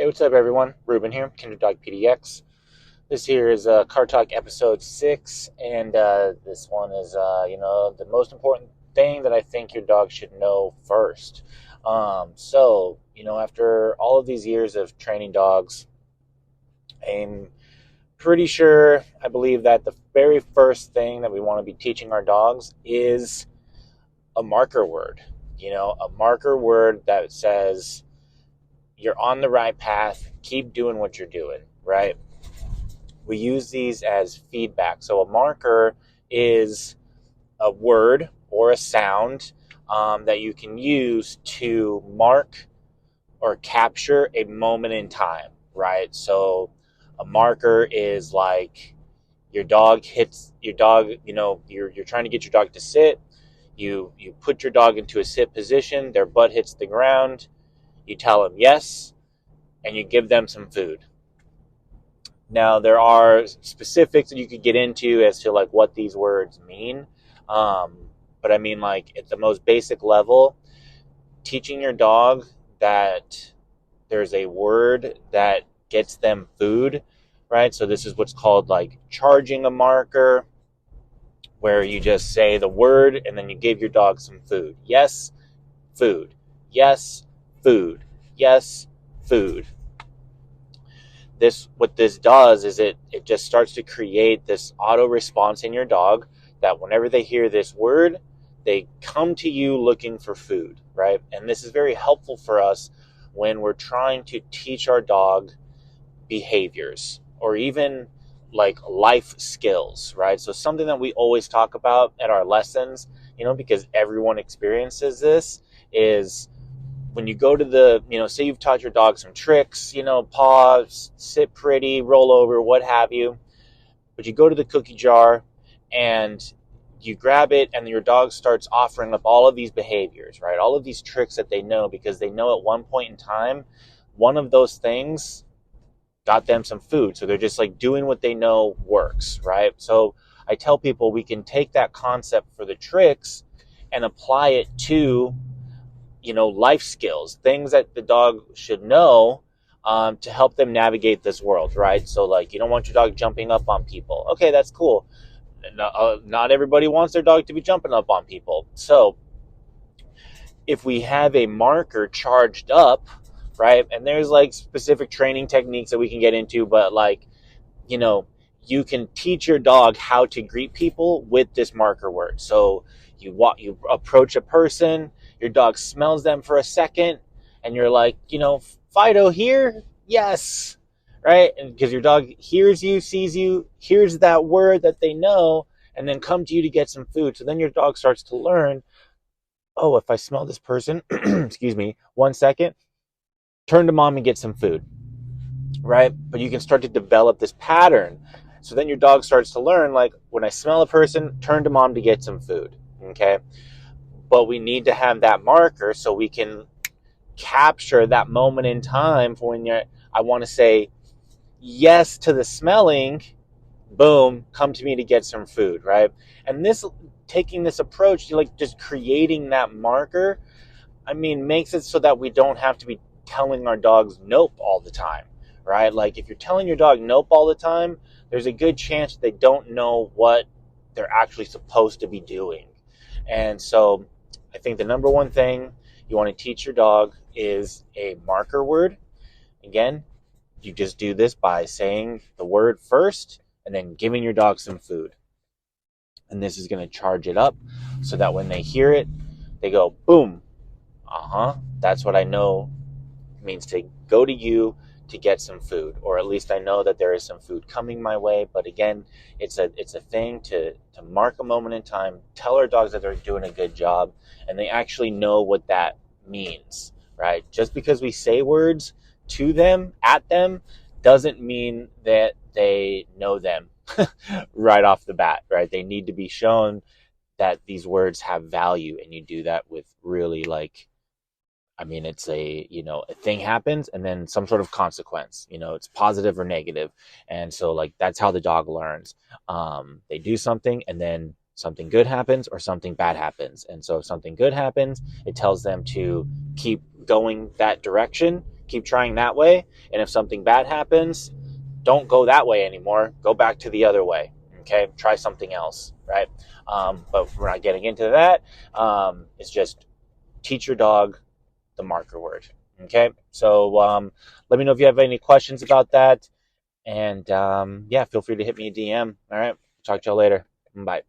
What's up, everyone? Ruben here, Kinder Dog PDX. This here is Car Talk episode 6, and this one is, the most important thing that I think your dog should know first. After all of these years of training dogs, I'm pretty sure, I believe that the very first thing that we want to be teaching our dogs is a marker word. A marker word that says, you're on the right path, keep doing what you're doing, right? We use these as feedback. So a marker is a word or a sound that you can use to mark or capture a moment in time, right? So a marker is like your dog hits your dog, you're trying to get your dog to sit. You put your dog into a sit position, their butt hits the ground. You tell them yes, and you give them some food. Now, there are specifics that you could get into as to like what these words mean. But I mean, like at the most basic level, teaching your dog that there's a word that gets them food, right? So this is what's called like charging a marker, where you just say the word and then you give your dog some food. Yes, food. Yes, food. Yes, food. What this does is it just starts to create this auto response in your dog that whenever they hear this word, they come to you looking for food, right? And this is very helpful for us when we're trying to teach our dog behaviors or even like life skills, right? So something that we always talk about at our lessons, because everyone experiences this, is when you go to say you've taught your dog some tricks, paws, sit pretty, roll over, what have you, but you go to the cookie jar and you grab it and your dog starts offering up all of these behaviors, right? All of these tricks that they know because they know at one point in time, one of those things got them some food. So they're just like doing what they know works, right? So I tell people we can take that concept for the tricks and apply it to life skills, things that the dog should know to help them navigate this world, right? So like, you don't want your dog jumping up on people. Okay, that's cool. Not everybody wants their dog to be jumping up on people. So if we have a marker charged up, right, and there's like specific training techniques that we can get into, but like, you can teach your dog how to greet people with this marker word. So you approach a person, your dog smells them for a second, and you're like, Fido here? Yes, right? And because your dog hears you, sees you, hears that word that they know, and then come to you to get some food. So then your dog starts to learn, oh, if I smell this person, excuse me, 1 second, turn to mom and get some food, right? But you can start to develop this pattern. So then your dog starts to learn, like, when I smell a person, turn to mom to get some food, okay? But we need to have that marker so we can capture that moment in time for when I want to say yes to the smelling, boom, come to me to get some food, right? And taking this approach to like just creating that marker, makes it so that we don't have to be telling our dogs nope all the time, right? Like if you're telling your dog nope all the time, there's a good chance that they don't know what they're actually supposed to be doing. And so I think the number one thing you want to teach your dog is a marker word. Again, you just do this by saying the word first and then giving your dog some food. And this is going to charge it up so that when they hear it, they go, boom, that's what I know it means to go to you to get some food, or at least I know that there is some food coming my way. But again, it's a thing to mark a moment in time, tell our dogs that they're doing a good job, and they actually know what that means, right? Just because we say words to them, at them, doesn't mean that they know them right off the bat, right? They need to be shown that these words have value, and you do that with really like, it's a thing happens and then some sort of consequence, it's positive or negative. And so like, that's how the dog learns. They do something and then something good happens or something bad happens. And so if something good happens, it tells them to keep going that direction. keep trying that way. And if something bad happens, don't go that way anymore. Go back to the other way. Okay, try something else, right? But we're not getting into that. It's just teach your dog the marker word. Okay, so let me know if you have any questions about that. And yeah, feel free to hit me a DM. All right, talk to y'all later. Bye.